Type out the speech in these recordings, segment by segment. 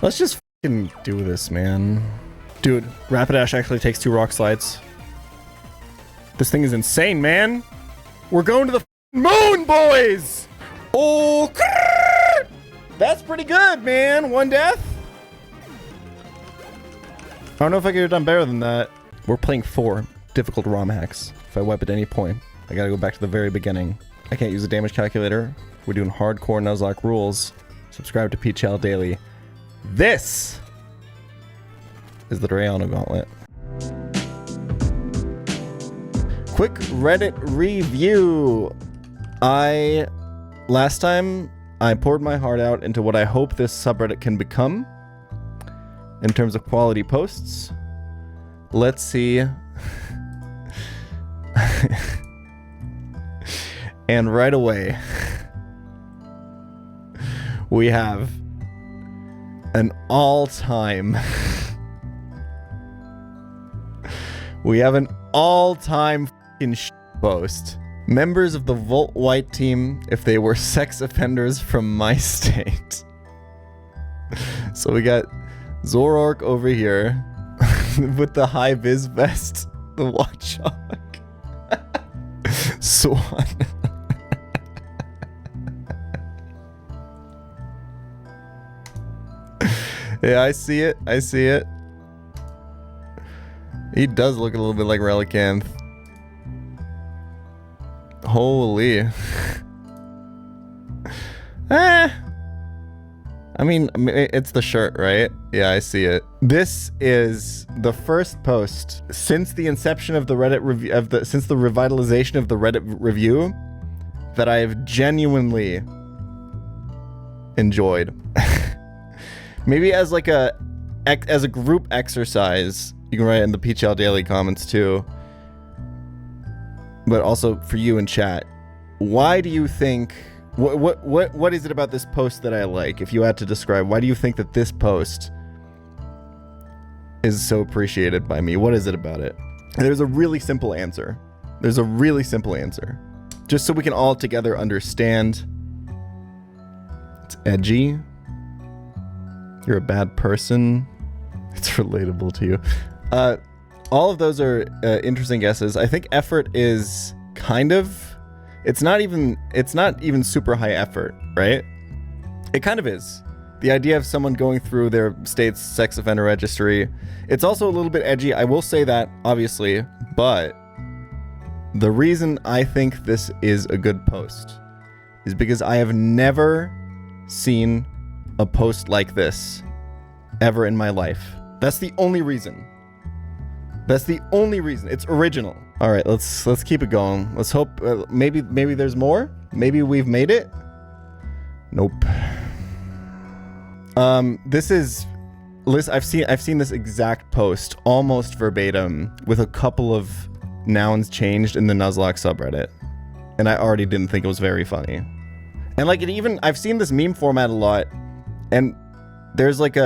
Let's just fucking do this, man. Dude, Rapidash actually takes 2 rock slides. This thing is insane, man. We're going to the moon, boys! Oh, that's pretty good, man. 1 death. I don't know if I could have done better than that. We're playing 4 difficult ROM hacks. If I wipe at any point, I gotta go back to the very beginning. I can't use a damage calculator. We're doing hardcore Nuzlocke rules. Subscribe to pChal daily. This is the Drayano Gauntlet. Quick Reddit review. Last time, I poured my heart out into what I hope this subreddit can become in terms of quality posts. Let's see. And right away, we have an all-time fucking post. Members of the Volt White team if they were sex offenders from my state. So we got Zorork over here with the high vis vest, the Watchhog, Swan. Yeah, I see it. I see it. He does look a little bit like Relicanth. Holy. I mean, it's the shirt, right? Yeah, I see it. This is the first post since the inception of the Reddit review since the revitalization of the Reddit review that I have genuinely enjoyed. Maybe as like a group exercise, you can write it in the pChal daily comments too. But also for you in chat, why do you think, what is it about this post that I like? If you had to describe, why do you think that this post is so appreciated by me? What is it about it? And there's a really simple answer. There's a really simple answer. Just so we can all together understand. It's edgy. You're a bad person. It's relatable to you. All of those are interesting guesses. I think effort is kind of, it's not even super high effort, right? It kind of is. The idea of someone going through their state's sex offender registry. It's also a little bit edgy. I will say that, obviously, but the reason I think this is a good post is because I have never seen a post like this ever in my life. That's the only reason. That's the only reason. It's original. All right, let's keep it going. Let's hope maybe there's more. Maybe we've made it. Nope. This is, I've seen this exact post almost verbatim with a couple of nouns changed in the Nuzlocke subreddit, and I already didn't think it was very funny. And like I've seen this meme format a lot, and there's like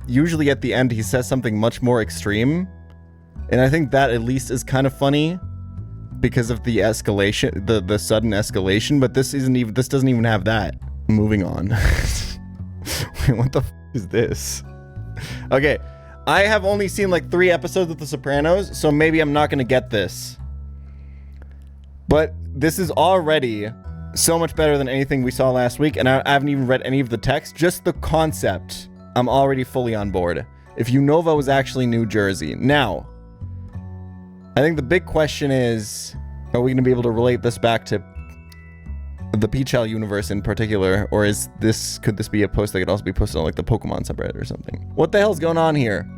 usually at the end he says something much more extreme. And I think that at least is kind of funny because of the escalation, the sudden escalation, but this doesn't even have that. Moving on. Wait, what the f is this? Okay, I have only seen like 3 episodes of The Sopranos, so maybe I'm not gonna get this. But this is already so much better than anything we saw last week, and I haven't even read any of the text, just the concept. I'm already fully on board. If Unova was actually New Jersey. Now, I think the big question is, are we going to be able to relate this back to the pChal universe in particular, or could this be a post that could also be posted on like the Pokemon subreddit or something? What the hell's going on here?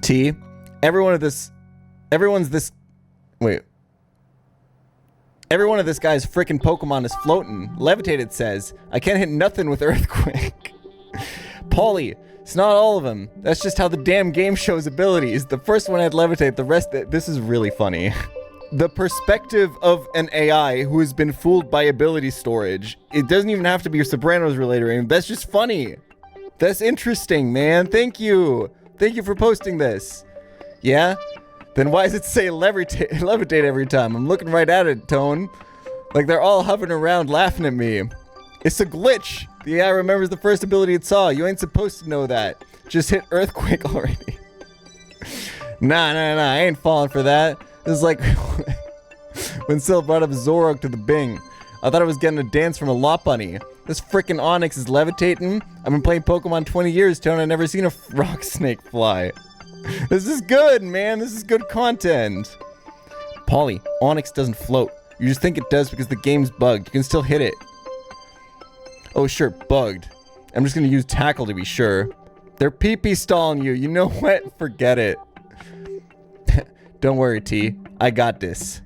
T, every one of this guy's freaking Pokemon is floating. Levitated says, I can't hit nothing with Earthquake. Paulie, it's not all of them. That's just how the damn game shows abilities. The first one had Levitate, the rest, this is really funny. The perspective of an AI who has been fooled by ability storage. It doesn't even have to be your Sopranos related. That's just funny. That's interesting, man. Thank you. Thank you for posting this. Yeah? Then why does it say levitate every time? I'm looking right at it, Tone. Like they're all hovering around laughing at me. It's a glitch. The AI remembers the first ability it saw. You ain't supposed to know that. Just hit Earthquake already. Nah, I ain't falling for that. This is like when Sil brought up Zorog to the Bing. I thought I was getting a dance from a lot bunny. This frickin' Onyx is levitating. I've been playing Pokemon 20 years, Tone. I've never seen a rock snake fly. This is good, man. This is good content. Polly, Onyx doesn't float. You just think it does because the game's bugged. You can still hit it. Oh, sure, bugged. I'm just gonna use Tackle to be sure. They're pee-pee stalling you. You know what? Forget it. Don't worry, T. I got this.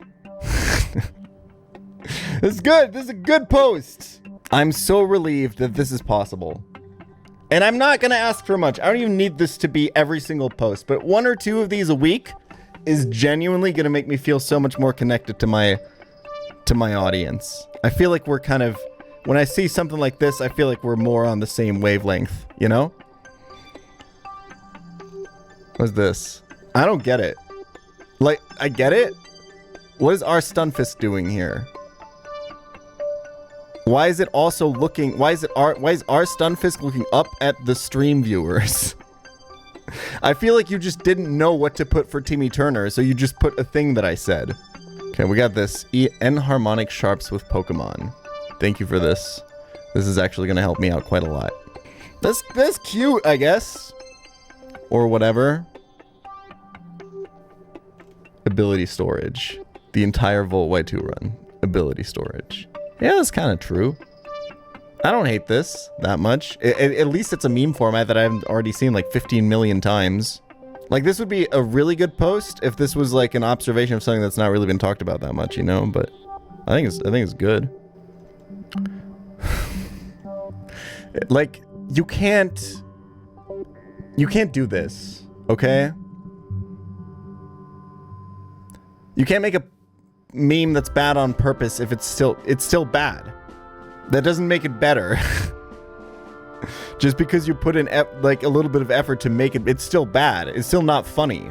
This is good. This is a good post. I'm so relieved that this is possible. And I'm not gonna ask for much. I don't even need this to be every single post, but 1 or 2 of these a week is genuinely gonna make me feel so much more connected to my audience. I feel like we're kind of, when I see something like this, I feel like we're more on the same wavelength, you know? What's this? I don't get it. Like, I get it. What is our Stunfisk doing here? Why is it also looking, why is our Stunfisk looking up at the stream viewers? I feel like you just didn't know what to put for Timmy Turner, so you just put a thing that I said. Okay, we got this Enharmonic Sharps with Pokemon. Thank you for this. This is actually gonna help me out quite a lot. That's cute, I guess. Or whatever. Ability storage. The entire Volt Y2 run. Ability storage. Yeah, that's kind of true. I don't hate this that much. At least it's a meme format that I've already seen like 15 million times. Like, this would be a really good post if this was like an observation of something that's not really been talked about that much, you know? But I think it's good. Like, you can't do this, okay? You can't make a meme that's bad on purpose if it's still bad. That doesn't make it better. Just because you put in like a little bit of effort to make it, it's still bad. It's still not funny.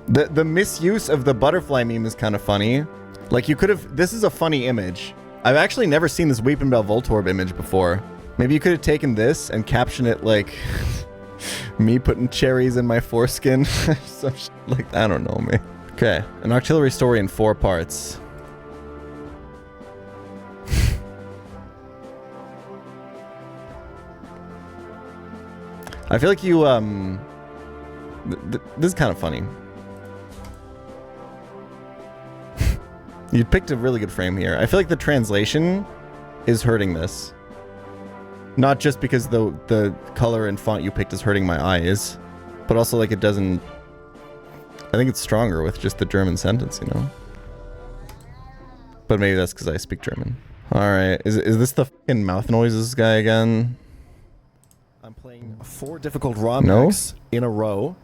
The misuse of the butterfly meme is kind of funny. Like, you could have, this is a funny image. I've actually never seen this Weepinbell Voltorb image before. Maybe you could have taken this and captioned it like me putting cherries in my foreskin. Some shit like, I don't know, man. Okay, an artillery story in 4 parts. I feel like you, this is kind of funny. You picked a really good frame here. I feel like the translation is hurting this. Not just because the color and font you picked is hurting my eyes, but also like it doesn't... I think it's stronger with just the German sentence, you know? But maybe that's because I speak German. Alright, is this the fucking mouth noises guy again? I'm playing 4 difficult raw mechs in a row.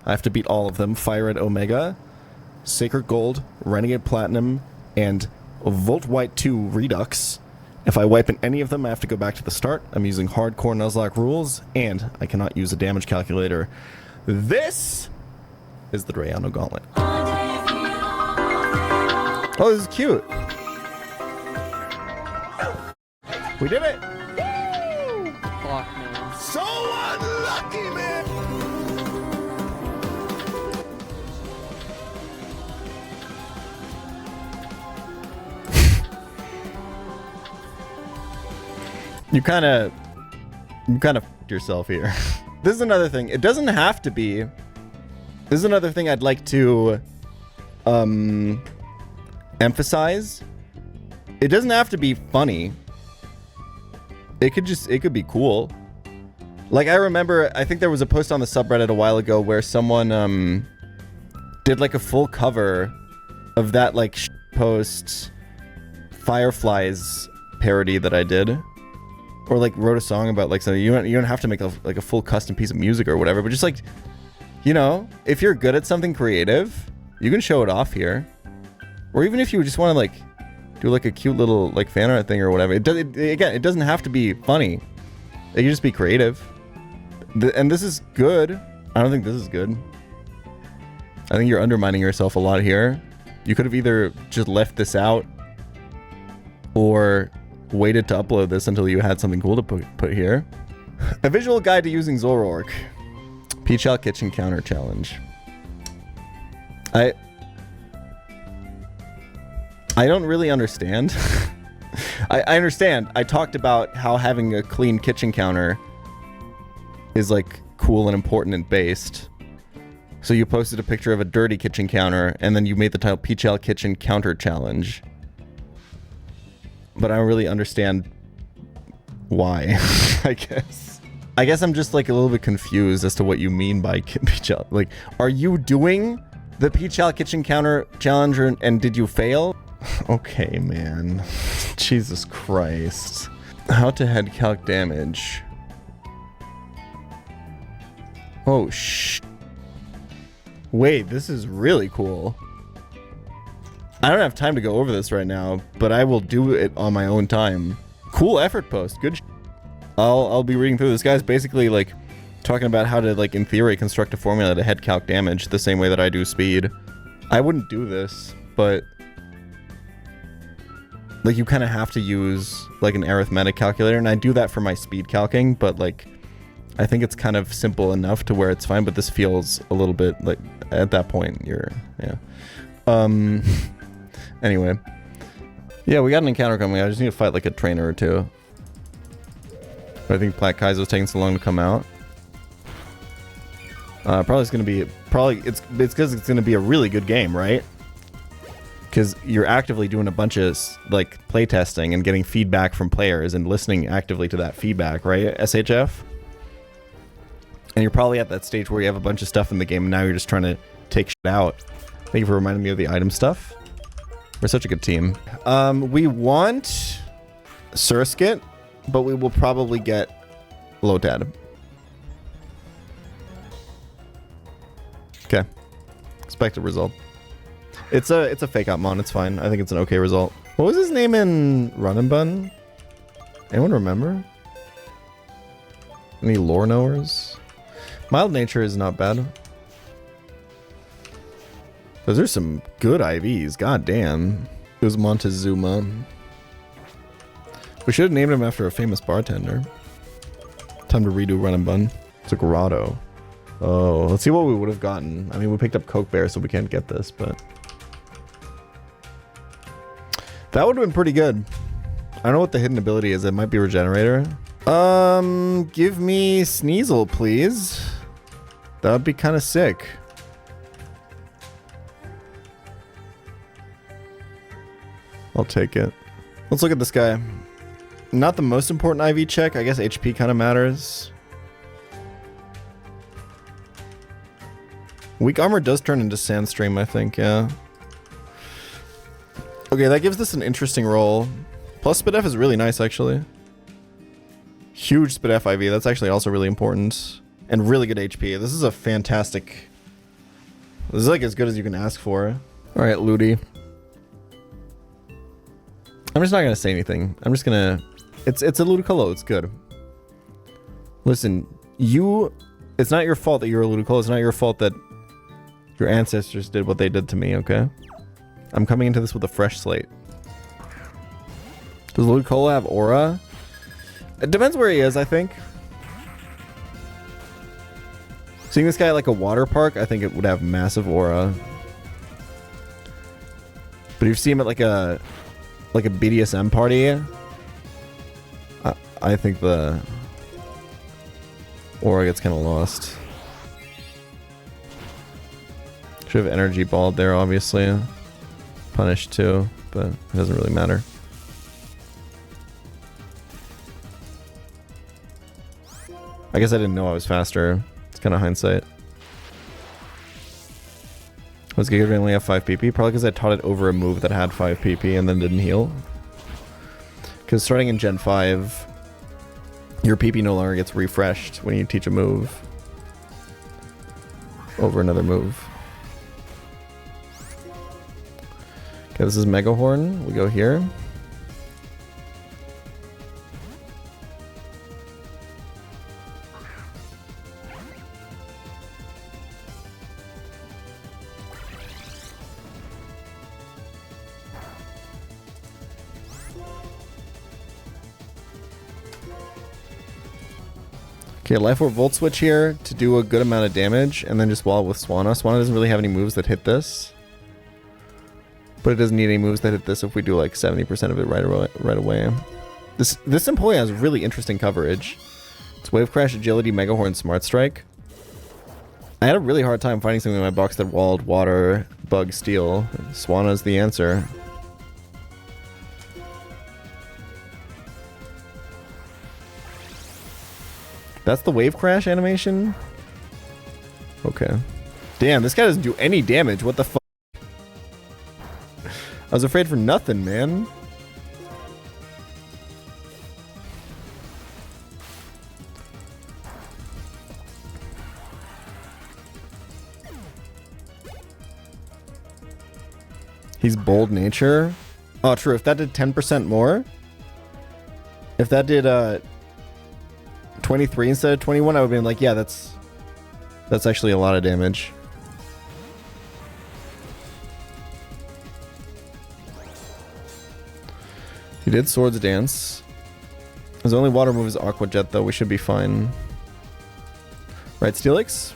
I have to beat all of them. Fire Red Omega, Sacred Gold, Renegade Platinum, and Volt White 2 Redux. If I wipe in any of them, I have to go back to the start. I'm using hardcore Nuzlocke rules, and I cannot use a damage calculator. This is the Drayano Gauntlet. Oh, this is cute. We did it! Woo! Fuck, man. So unlucky, man! You kind of f***ed yourself here. This is another thing. It doesn't have to be. This is another thing I'd like to emphasize. It doesn't have to be funny. It could be cool. Like, I remember, I think there was a post on the subreddit a while ago where someone did like a full cover of that like post Fireflies parody that I did. Or like wrote a song about like something. You don't have to make a full custom piece of music or whatever, but just like, you know, if you're good at something creative, you can show it off here. Or even if you just want to like do like a cute little like fan art thing or whatever. Again, it doesn't have to be funny. It can just be creative. And this is good. I don't think this is good. I think you're undermining yourself a lot here. You could have either just left this out or waited to upload this until you had something cool to put here. A visual guide to using Zoroark. pChal kitchen counter challenge. I don't really understand. I understand. I talked about how having a clean kitchen counter is like cool and important and based. So you posted a picture of a dirty kitchen counter and then you made the title pChal kitchen counter challenge. But I don't really understand why, I guess. I guess I'm just like a little bit confused as to what you mean by pChal. Like, are you doing the pChal kitchen counter challenge and did you fail? Okay, man. Jesus Christ. How to head calc damage. Oh, wait, this is really cool. I don't have time to go over this right now, but I will do it on my own time. Cool effort post. Good. I'll be reading through this. Guy's basically like talking about how to, like, in theory, construct a formula to head calc damage the same way that I do speed. I wouldn't do this, but like you kind of have to use like an arithmetic calculator, and I do that for my speed calcing, but like I think it's kind of simple enough to where it's fine, but this feels a little bit like at that point yeah. Anyway. Yeah, we got an encounter coming. I just need to fight like a trainer or two. I think Black Kaizo's taking so long to come out. Probably it's because it's gonna be a really good game, right? Because you're actively doing a bunch of like playtesting and getting feedback from players and listening actively to that feedback, right, SHF? And you're probably at that stage where you have a bunch of stuff in the game and now you're just trying to take shit out. Thank you for reminding me of the item stuff. We're such a good team. We want Surskit, but we will probably get Lotad. Okay. Expected result. It's a fake out mon, it's fine. I think it's an okay result. What was his name in Run and Bun? Anyone remember? Any lore knowers? Mild Nature is not bad. Those are some good IVs, god damn. It was Montezuma. We should have named him after a famous bartender. Time to redo Run and Bun. It's a grotto. Oh, let's see what we would have gotten. I mean, we picked up Coke Bear, so we can't get this, but that would have been pretty good. I don't know what the hidden ability is. It might be Regenerator. Give me Sneasel, please. That would be kind of sick. I'll take it. Let's look at this guy. Not the most important IV check. I guess HP kind of matters. Weak armor does turn into Sandstream, I think, yeah. Okay, that gives this an interesting roll. Plus SpitF is really nice, actually. Huge SpitF IV. That's actually also really important. And really good HP. This is a fantastic... This is like as good as you can ask for. Alright, Ludi. I'm just not going to say anything. I'm just going to... It's a Ludicolo. It's good. Listen, it's not your fault that you're a Ludicolo. It's not your fault that your ancestors did what they did to me, okay? I'm coming into this with a fresh slate. Does Ludicolo have aura? It depends where he is, I think. Seeing this guy at like a water park, I think it would have massive aura. But if you see him at like a BDSM party, I think the aura gets kind of lost. Should have energy balled there, obviously. Punished too, but it doesn't really matter. I guess I didn't know I was faster. It's kind of hindsight. Was Giga Drain only have 5 PP? Probably because I taught it over a move that had 5 PP and then didn't heal. Because starting in Gen 5, your PP no longer gets refreshed when you teach a move over another move. Okay, this is Mega Horn. We go here. Okay, Life Orb Volt Switch here to do a good amount of damage, and then just wall it with Swanna. Swanna doesn't really have any moves that hit this. But it doesn't need any moves that hit this if we do like 70% of it right away. This employee has really interesting coverage. It's Wave Crash, Agility, Mega Horn, Smart Strike. I had a really hard time finding something in my box that walled Water, Bug, Steel. Swanna's the answer. That's the Wave Crash animation? Okay. Damn, this guy doesn't do any damage. What the fuck? I was afraid for nothing, man. He's Bold Nature. Oh, true. If that did 10% more. If that did 23 instead of 21, I would have been like, yeah, that's actually a lot of damage. He did Swords Dance. His only water move is Aqua Jet, though. We should be fine. Right, Steelix?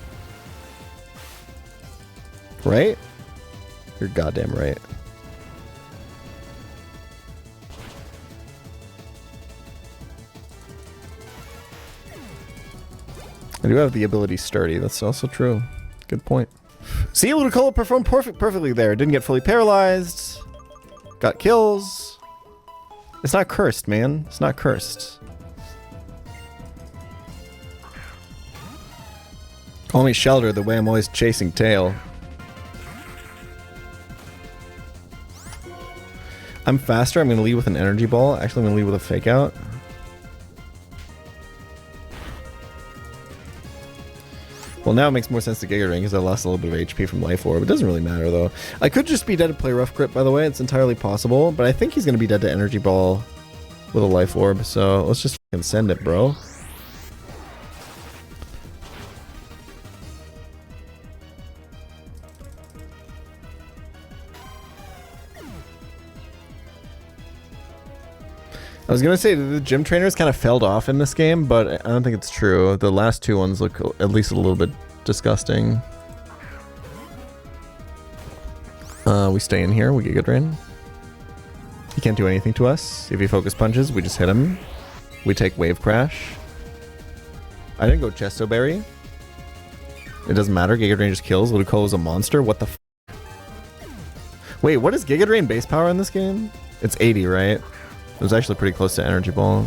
Right? You're goddamn right. I do have the ability Sturdy. That's also true. Good point. See, Ludicolo performed perfectly there. Didn't get fully paralyzed. Got kills. It's not cursed, man. It's not cursed. Call me Shelter the way I'm always chasing tail. I'm faster. I'm going to lead with an energy ball. Actually, I'm going to lead with a fake out. Well, now it makes more sense to Giga Drain because I lost a little bit of HP from Life Orb. It doesn't really matter, though. I could just be dead to play Rough Grip, by the way. It's entirely possible. But I think he's going to be dead to Energy Ball with a Life Orb. So let's just fucking send it, bro. I was going to say the gym trainers kind of failed off in this game, but I don't think it's true. The last two ones look at least a little bit disgusting. We stay in here, we Giga Drain. He can't do anything to us. If he focus punches, we just hit him. We take Wave Crash. I didn't go Chesto Berry. It doesn't matter, Giga Drain just kills. Ludicolo is a monster, what the f. Wait, what is Giga Drain base power in this game? It's 80, right? It was actually pretty close to Energy Ball.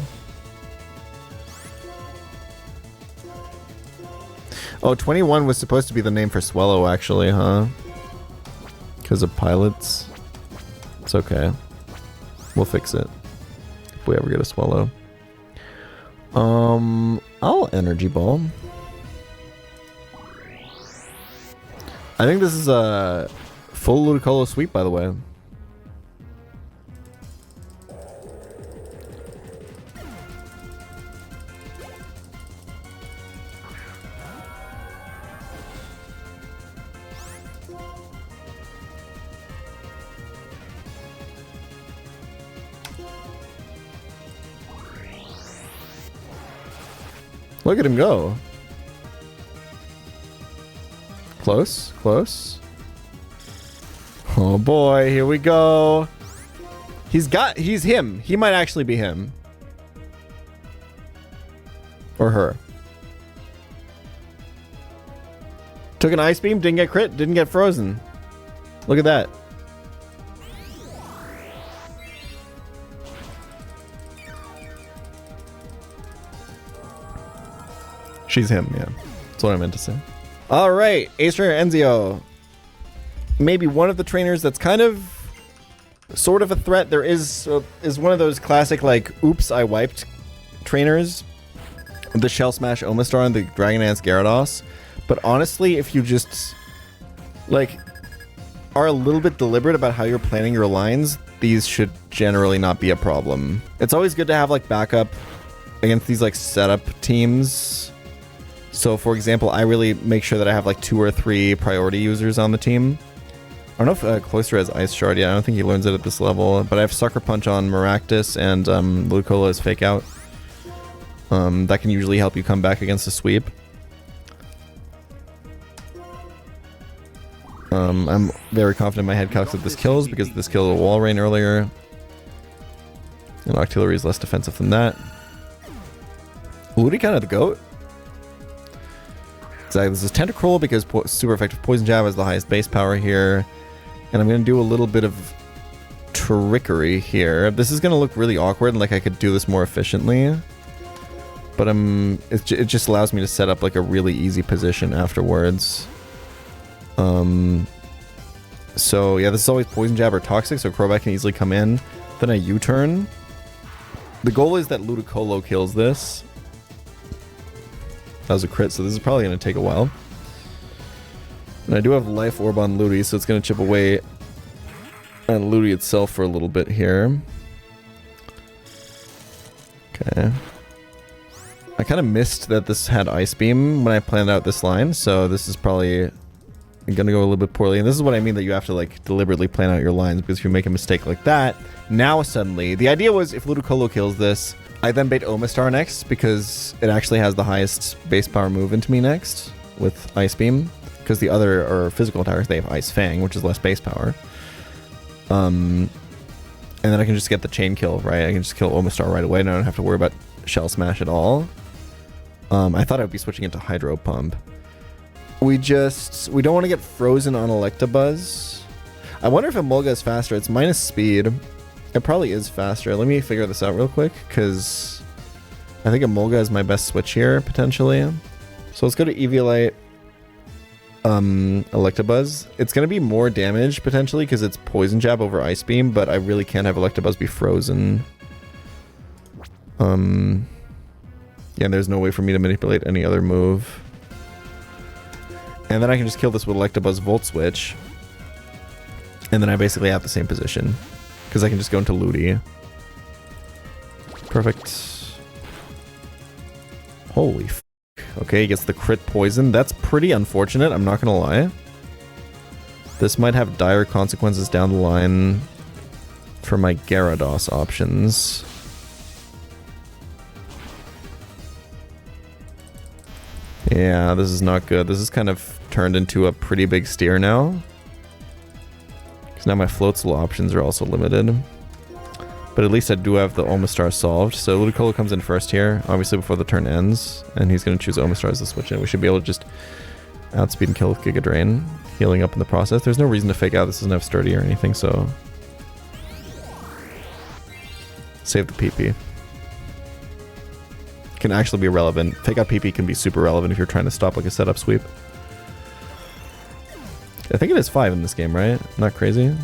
Oh, 21 was supposed to be the name for Swellow, actually, huh? Because of pilots. It's okay. We'll fix it. If we ever get a Swellow. I'll Energy Ball. I think this is a full Ludicolo sweep, by the way. Look at him go. Close, close. Oh boy, here we go. He's him. He might actually be him. Or her. Took an Ice Beam, didn't get crit, didn't get frozen. Look at that. She's him, yeah. That's what I meant to say. All right, Ace Trainer Enzio. Maybe one of the trainers that's kind of, sort of a threat. There is one of those classic, like, oops, I wiped trainers. The Shell Smash Omastar and the Dragon Dance Gyarados. But honestly, if you just, like, are a little bit deliberate about how you're planning your lines, these should generally not be a problem. It's always good to have, like, backup against these, like, setup teams. So, for example, I really make sure that I have like 2 or 3 priority users on the team. I don't know if Cloyster has Ice Shard yet. I don't think he learns it at this level. But I have Sucker Punch on Maractus and Ludicolo as Fake Out. That can usually help you come back against a sweep. I'm very confident in my head calcs that this kills because this killed a wall rain earlier. And Octillery is less defensive than that. Ludi kind of the GOAT. Exactly, this is Tentacruel because super effective Poison Jab has the highest base power here. And I'm going to do a little bit of trickery here. This is going to look really awkward and like I could do this more efficiently. But it just allows me to set up like a really easy position afterwards. So yeah, this is always Poison Jab or Toxic, so Crobat can easily come in. Then I U-turn. The goal is that Ludicolo kills this. That was a crit, so this is probably going to take a while. And I do have Life Orb on Ludi, so it's going to chip away at Ludi itself for a little bit here. Okay. I kind of missed that this had Ice Beam when I planned out this line, so this is probably gonna go a little bit poorly. And this is what I mean that you have to like deliberately plan out your lines, because if you make a mistake like that, now suddenly the idea was if Ludicolo kills this, I then bait Omastar next because it actually has the highest base power move into me next with Ice Beam, because the other are physical attackers, they have Ice Fang, which is less base power. And then I can just get the chain kill, right? I can just kill Omastar right away and I don't have to worry about Shell Smash at all. I thought I'd be switching into Hydro Pump. We don't want to get frozen on Electabuzz. I wonder if Emolga is faster. It's minus speed. It probably is faster. Let me figure this out real quick, because I think Emolga is my best switch here, potentially. So let's go to Eviolite, Electabuzz. It's going to be more damage, potentially, because it's Poison Jab over Ice Beam, but I really can't have Electabuzz be frozen. Yeah, there's no way for me to manipulate any other move. And then I can just kill this with Electabuzz Volt Switch. And then I basically have the same position, because I can just go into Ludi. Perfect. Holy f***. Okay, he gets the crit poison. That's pretty unfortunate, I'm not gonna lie. This might have dire consequences down the line for my Gyarados options. Yeah, this is not good. This is kind of turned into a pretty big steer now. Because now my Floatzel options are also limited. But at least I do have the Omastar solved. So Ludicolo comes in first here, obviously before the turn ends. And he's going to choose Omastar as the switch in. We should be able to just outspeed and kill with Giga Drain, healing up in the process. There's no reason to fake out. This doesn't have Sturdy or anything, so... Save the PP. Can actually be relevant. Fake out PP can be super relevant if you're trying to stop like a setup sweep. I think it is 5 in this game, right? Not crazy.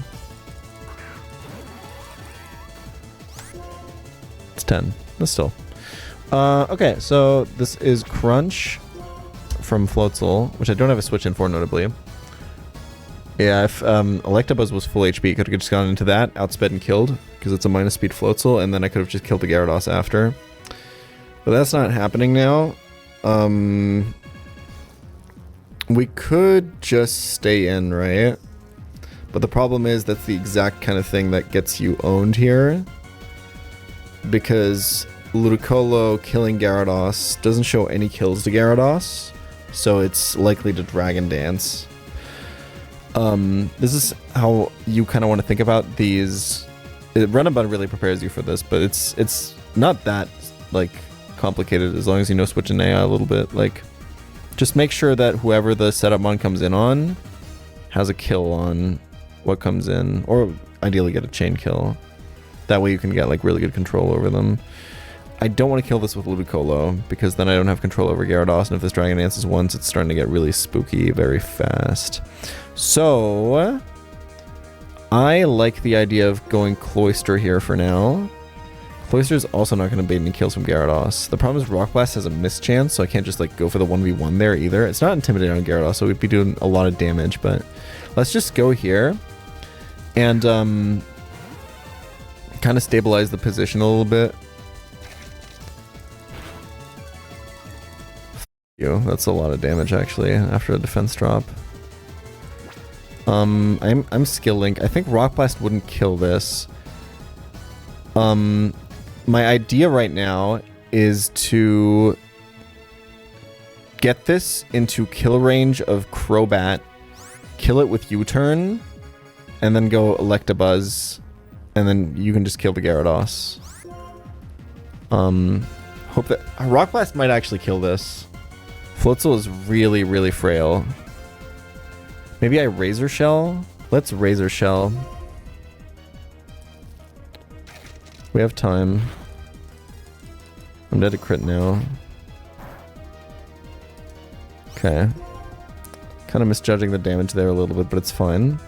It's 10. But still. Okay, so this is Crunch from Floatzel, which I don't have a switch in for, notably. Yeah, if Electabuzz was full HP, could have just gone into that, outsped and killed, because it's a minus speed Floatzel, and then I could have just killed the Gyarados after. But that's not happening now. We could just stay in, right? But the problem is that's the exact kind of thing that gets you owned here. Because Ludicolo killing Gyarados doesn't show any kills to Gyarados. So it's likely to Dragon Dance. This is how you kind of want to think about these. Runabout really prepares you for this, but it's not that, like... complicated as long as you know switch in AI a little bit. Like, just make sure that whoever the setup mon comes in on has a kill on what comes in, or ideally get a chain kill. That way you can get like really good control over them. I don't want to kill this with Ludicolo because then I don't have control over Gyarados, and if this Dragon dances once, it's starting to get really spooky very fast. So I like the idea of going Cloyster here for now. Cloyster is also not going to bait any kills from Gyarados. The problem is Rock Blast has a mischance, so I can't just like go for the 1v1 there either. It's not intimidating on Gyarados, so we'd be doing a lot of damage, but let's just go here and kind of stabilize the position a little bit. That's a lot of damage actually after a defense drop. I'm Skill Link. I think Rock Blast wouldn't kill this. My idea right now is to get this into kill range of Crobat, kill it with U-turn, and then go Electabuzz, and then you can just kill the Gyarados. Hope that Rock Blast might actually kill this. Floatzel is really, really frail. Maybe I Razor Shell? Let's Razor Shell. We have time. I'm dead to crit now. Okay. Kind of misjudging the damage there a little bit, but it's fine.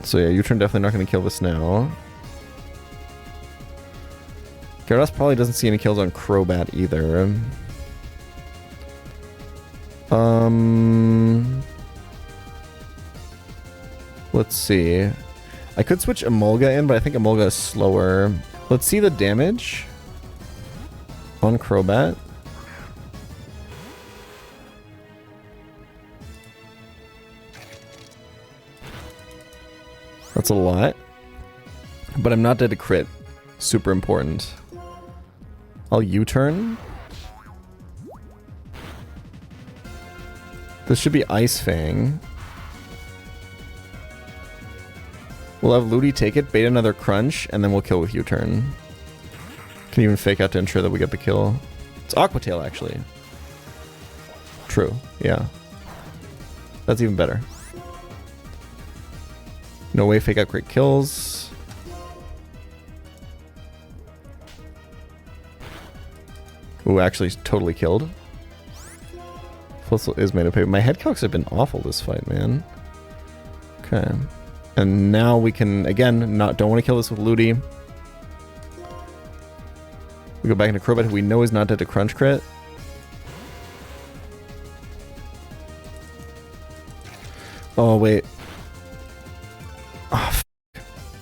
So yeah, U-turn definitely not going to kill this now. Gyarados probably doesn't see any kills on Crobat either. Let's see. I could switch Emolga in, but I think Emolga is slower. Let's see the damage on Crobat. That's a lot. But I'm not dead to crit. Super important. I'll U-turn. This should be Ice Fang. We'll have Ludi take it, bait another Crunch, and then we'll kill with U-turn. Can even fake out to ensure that we get the kill. It's Aqua Tail, actually. True, yeah. That's even better. No way fake out great kills. Ooh, actually totally killed. Floatzel is made of paper. My head cocks have been awful this fight, man. Okay. And now we can, again, don't want to kill this with Ludi. We go back into Crobat, who we know is not dead to Crunch Crit. Oh, wait.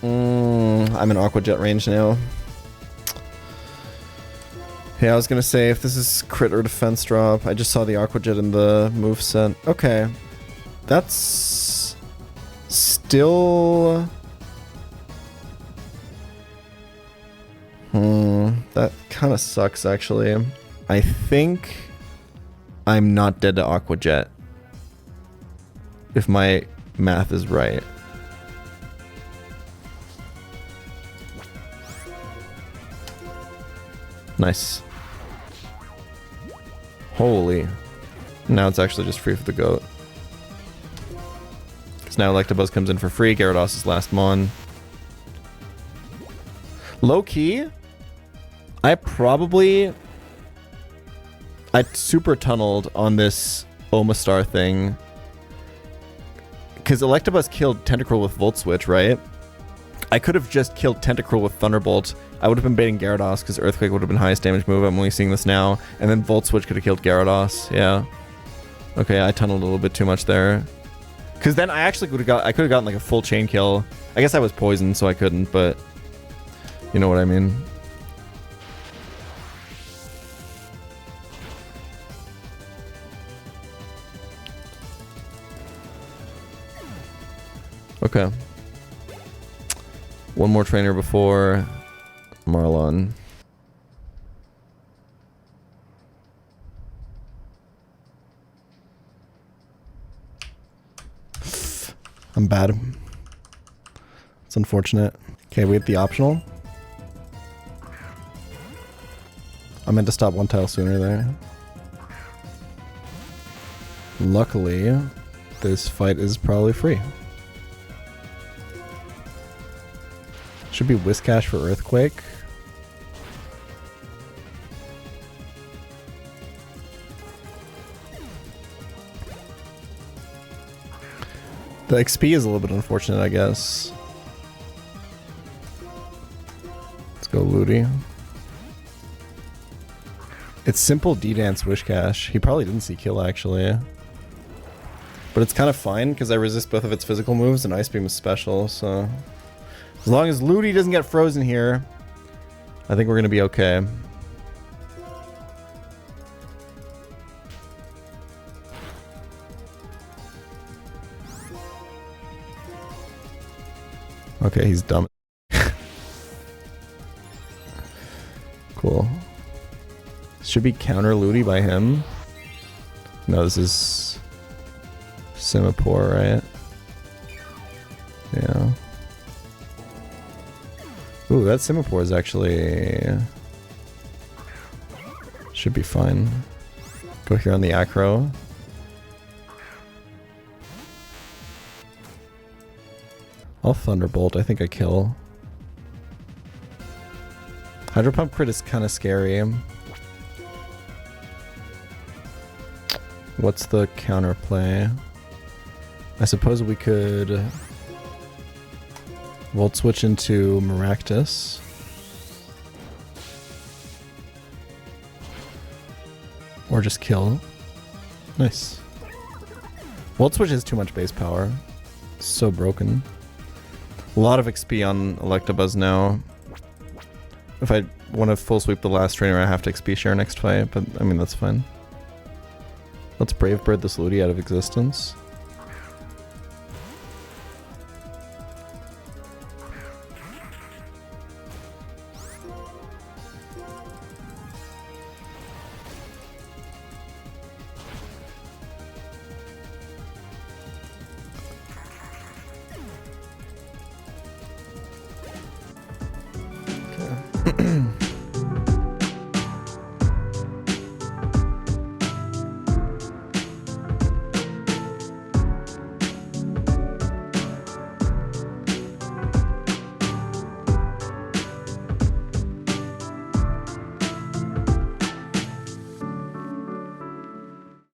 Oh, I'm in Aqua Jet range now. Yeah, I was gonna say, if this is crit or defense drop, I just saw the Aqua Jet in the moveset. Okay. That's still... That kind of sucks, actually. I think I'm not dead to Aqua Jet, if my math is right. Nice. Holy. Now it's actually just free for the goat. Because now Electabuzz comes in for free. Gyarados is last mon. Low key, I super tunneled on this Omastar thing. Because Electabuzz killed Tentacruel with Volt Switch, right? I could have just killed Tentacruel with Thunderbolt. I would have been baiting Gyarados because Earthquake would have been highest damage move. I'm only seeing this now. And then Volt Switch could have killed Gyarados. Yeah. Okay, I tunneled a little bit too much there. Because then I actually could have gotten like a full chain kill. I guess I was poisoned, so I couldn't, but you know what I mean. Okay. One more trainer before Marlon. I'm bad. It's unfortunate. Okay, we hit the optional. I meant to stop one tile sooner there. Luckily, this fight is probably free. Should be Whiscash for Earthquake. The XP is a little bit unfortunate, I guess. Let's go Ludi. It's simple D-Dance Whiscash. He probably didn't see kill, actually. But it's kind of fine, because I resist both of its physical moves, and Ice Beam is special, so... As long as Ludi doesn't get frozen here, I think we're going to be okay. Okay, he's dumb. Cool. Should be counter Looty by him. No, this is Simipour, right? Yeah. Ooh, that Simipour is actually... should be fine. Go here on the Acro. I'll Thunderbolt. I think I kill. Hydro Pump crit is kind of scary. What's the counterplay? I suppose we could Volt Switch into Maractus. Or just kill. Nice. Volt Switch has too much base power. It's so broken. A lot of XP on Electabuzz now. If I want to full sweep the last trainer, I have to XP share next fight, but I mean, that's fine. Let's Brave Bird this Looty out of existence. Okay.